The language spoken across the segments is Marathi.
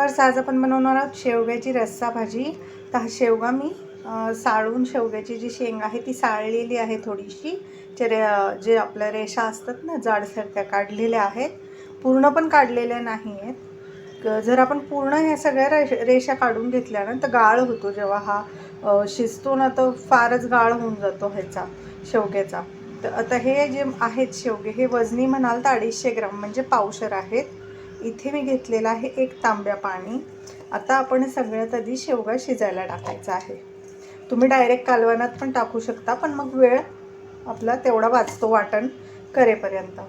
व्ह्यूअर्स, आज आपण बनवणार आहोत शेवग्याची रस्सा भाजी. तर हा शेवगा मी साळून, शेवग्याची जी शेंग आहे ती साळलेली आहे थोडीशी. जे आपल्या रेषा असतात ना जाडसर, त्या काढलेल्या आहेत. पूर्ण पण काढलेल्या नाही आहेत. जर आपण पूर्ण ह्या सगळ्या रेषा काढून घेतल्या ना तर गाळ होतो. जेव्हा हा शिजतो ना तर फारच गाळ होऊन जातो ह्याचा शेवग्याचा. तर आता हे जे आहेत शेवगे, हे वजनी म्हणाल तर 250 ग्राम म्हणजे पावशर आहेत. इथे मी घेतलेला आहे 1 तांब्या पाणी. आता आपण सगळ्यात आधी शेवगा शिजायला टाकायचा आहे. तुम्ही डायरेक्ट कालवणात पण टाकू शकता, पण मग वेळ आपला तेवढा वाचतो वाटण करेपर्यंत.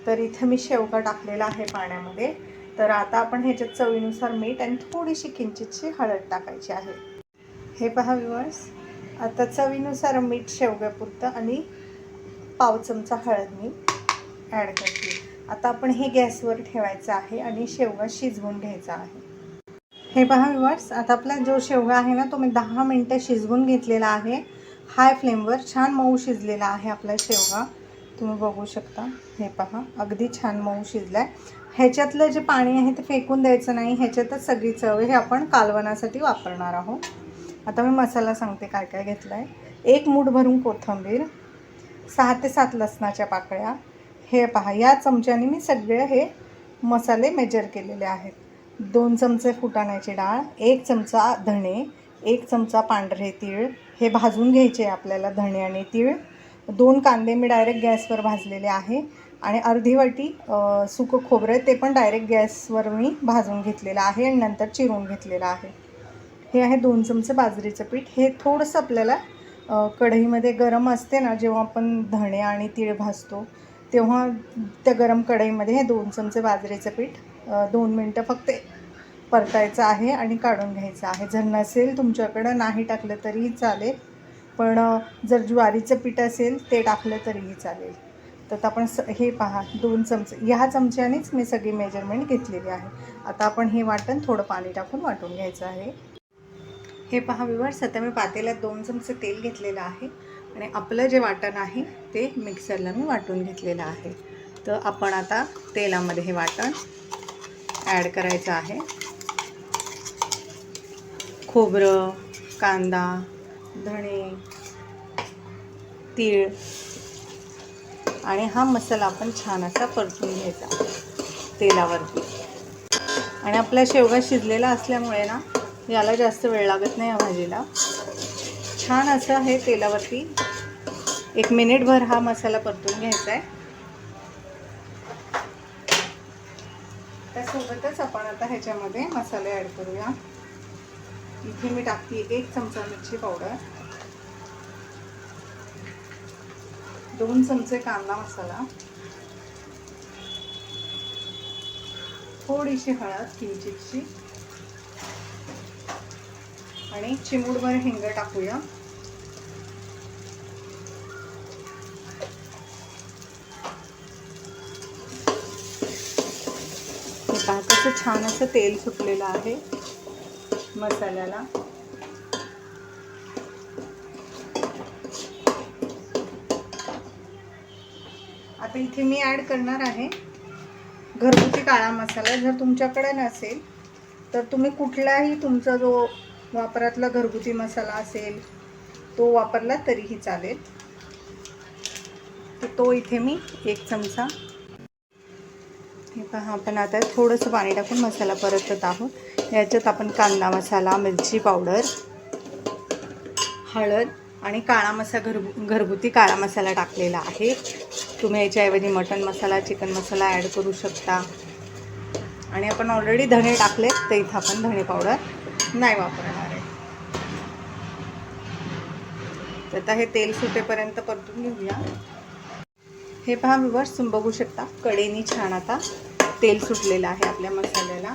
तर इथे मी शेवगा टाकलेला आहे पाण्यामध्ये. तर आता आपण ह्याच्यात चवीनुसार मीठ आणि थोडीशी किंचितशी हळद टाकायची आहे. हे पहा व्ह्यूअर्स, आता चवीनुसार मीठ शेवग्यापुरतं आणि पाव चमचा हळद मी ॲड करते. आता आपण हे गॅसवर ठेवायचं आहे आणि शेवगा शिजवून घ्यायचा आहे. हे पहा व्ह्यूअर्स, आता आपला जो शेवगा आहे ना तो मी 10 मिनटं शिजवून घेतलेला आहे. हाय फ्लेमवर छान मऊ शिजलेला आहे आपला शेवगा. तुम्ही बघू शकता. हे पहा, अगदी छान मऊ शिजला आहे. ह्याच्यातलं जे पाणी आहे ते फेकून द्यायचं नाही. ह्याच्यातच सगळी चव हे आपण कालवणासाठी वापरणार आहोत. आता मी मसाला सांगते काय काय घेतला आहे. 1 मूठ भरून कोथिंबीर, 6 ते 7 लसणाच्या पाकळ्या. हे पहा, या चमच्याने मी सगळे हे मसाले मेजर केलेले आहेत. 2 चमचे फुटाण्याची डाळ, 1 चमचा धणे, 1 चमचा पांढरे तीळ, हे भाजून घ्यायचे आपल्याला धणे आणि तीळ. 2 कांदे मी डायरेक्ट गॅसवर भाजलेले आहे आणि अर्धी वाटी सुकं खोबरं, ते पण डायरेक्ट गॅसवर मी भाजून घेतलेलं आहे आणि नंतर चिरून घेतलेलं आहे. हे आहे 2 चमचे बाजरीचं पीठ. हे थोडंसं आपल्याला कढईमध्ये गरम असते ना, जेव्हा आपण धणे आणि तीळ भाजतो तेव्हा त्या गरम कढईमध्ये हे 2 चमचे बाजरीचं पीठ 2 मिनटं फक्त परतायचं आहे आणि काढून घ्यायचं आहे. जर नसेल तुमच्याकडं नाही टाकलं तरीही चालेल, पण जर ज्वारीचं पीठ असेल ते टाकलं तरीही चालेल. तर आपण हे पहा 2 चमचे, ह्या चमच्यानेच मी सगळी मेजरमेंट घेतलेली आहे. आता आपण हे वाटण थोडं पाणी टाकून वाटून घ्यायचं आहे. हे पहा व्ह्यूअर्स, आता मी पातेल्यात 2 चमचे तेल घेतलेलं आहे आणि आपलं जे वाटण आहे ते मिक्सरला मी वाटून घेतलेलं आहे. तर आपण आता तेलामध्ये हे वाटण ॲड करायचं आहे. खोबरं, कांदा, धणे, तीळ आणि हा मसाला आपण छान असा परतून घ्यायचा तेलावरती. आणि आपला शेवगा शिजलेला असल्यामुळे ना याला जास्त वेळ लागत नाही या भाजीला. छान असं हे तेलावरती 1 मिनिटभर हा मसाला परतून घ्यायचा आहे. त्यासोबतच आपण आता ह्याच्यामध्ये मसाले ॲड करूया. इथे मी टाकते 1 चमचा मिरची पावडर, 2 चमचे कांदा मसाला, थोडीशी हळद किंचितशी आणि चिमूटभर हिंग टाकूया. हे पहा कसं छान असं तेल सुटलेलं आहे मसाल्याला. आता इथे मी ॲड करणार आहे घरगुती काळा मसाला. जर तुमच्याकडे नसेल तर तुम्ही कुठलाही तुमचा जो वापरातला घरगुती मसाला असेल तो वापरला तरीही चालेल. तर तो इथे मी 1 चमचा. हे पहा, आपण आता थोडंसं पाणी टाकून मसाला परतत आहोत. याच्यात आपण कांदा मसाला, मिरची पावडर, हळद आणि काळा मसाला, घरगुती काळा मसाला टाकलेला आहे. तुम्ही याच्याऐवजी मटण मसाला, चिकन मसाला ॲड करू शकता. आणि आपण ऑलरेडी धणे टाकलेत तर इथं आपण धणे पावडर नाही वापरणार आहे. तर आता हे तेल सुटेपर्यंत परतून घेऊया. हे पहा व्ह्यूअर्स, तुम्ही बघू शकता कढईने छान आता तेल सुटलेलं आहे आपल्या मसाल्याला.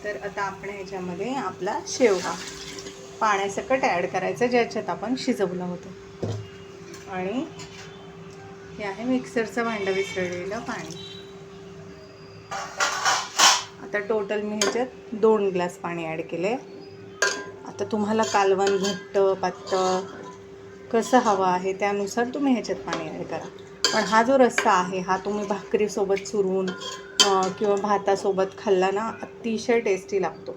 तर आता आपण ह्याच्यामध्ये आपला शेवगा पाण्यासकट ॲड करायचं, ज्याच्यात आपण शिजवलं होतं. आणि हे आहे मिक्सरचं भांडं विसरलेलं पाणी. आता टोटल मी ह्याच्यात 2 ग्लास पाणी ॲड केले. आता तुम्हाला कालवण घट्ट पातळ कसं हवं आहे त्यानुसार तुम्ही ह्याच्यात पाणी ॲड करा. पण हा जो रस्सा आहे हा तुम्ही भाकरीसोबत चुरून किंवा भातासोबत खाल्ला ना, अतिशय टेस्टी लागतो.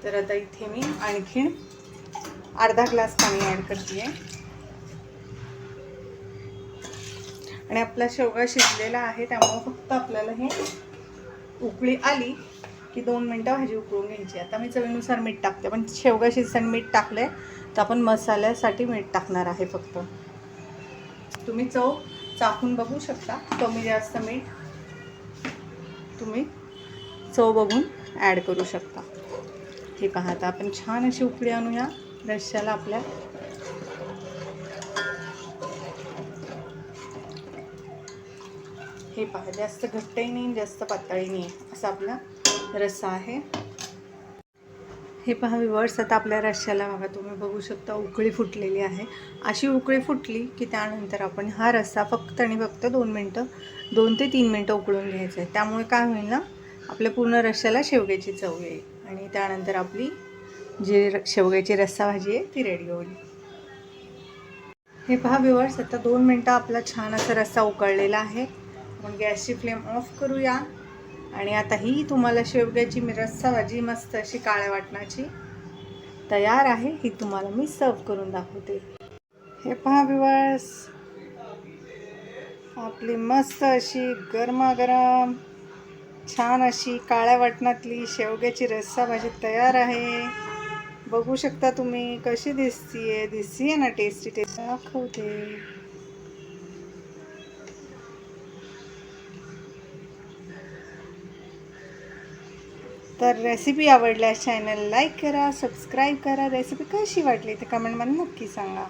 तर आता इथे मी आणखीन अर्धा ग्लास पाणी ॲड करते आहे आणि आपला शेवगा शिजलेला आहे, त्यामुळे फक्त आपल्याला हे उकळी आली की 2 मिनटं भाजी उकळून घ्यायची. आता मी चवीनुसार मीठ टाकते, पण शेवगा शिजताना मीठ टाकले तर आपण मसाल्यासाठी मीठ टाकणार आहे फक्त. तुम्ही चव चाखून बघू शकता, कमी जास्त मीठ तुम्ही चव बघून ॲड करू शकता. हे पहा, आता आपण छान अशी उकळी आणूया रश्श्याला आपल्या. हे पहा, जास्त घट्टही नाही जास्त पातळही नाही असा आपला रस्सा आहे. हे पहा व्ह्यूअर्स, आता आपल्या रश्श्याला बघा तुम्ही बघू शकता उकळी फुटलेली आहे. अशी उकळी फुटली की त्यानंतर आपण हा रस्सा फक्त आणि फक्त 2 ते 3 मिनटं उकळून घ्यायचं आहे. त्यामुळे काय होईल ना, आपल्या पूर्ण रश्श्याला शेवग्याची चव येईल आणि त्यानंतर आपली जी शेवग्याची रस्सा भाजी आहे ती रेडी होईल. हे पहा व्ह्यूअर्स, आता 2 मिनटं आपला छान असा रस्सा उकळलेला आहे. आपण गॅसची फ्लेम ऑफ करूया आणि आता ही तुम्हाला शेवग्याची रस्सा भाजी मस्त अशी काळ्या वाटणाची तयार आहे. ही तुम्हाला मी सर्व करून दाखवते. हे पहा व्ह्यूअर्स, आपली मस्त अशी गरमागरम छान अशी काळ्या वाटणातली शेवग्याची रस्सा भाजी तयार आहे. बघू शकता तुम्ही कशी दिसतीये ना, टेस्टी दाखवते. तर रेसिपी आवडल्यास चॅनल लाईक करा, सबस्क्राईब करा. रेसिपी कशी वाटली ते कमेंटमध्ये नक्की सांगा.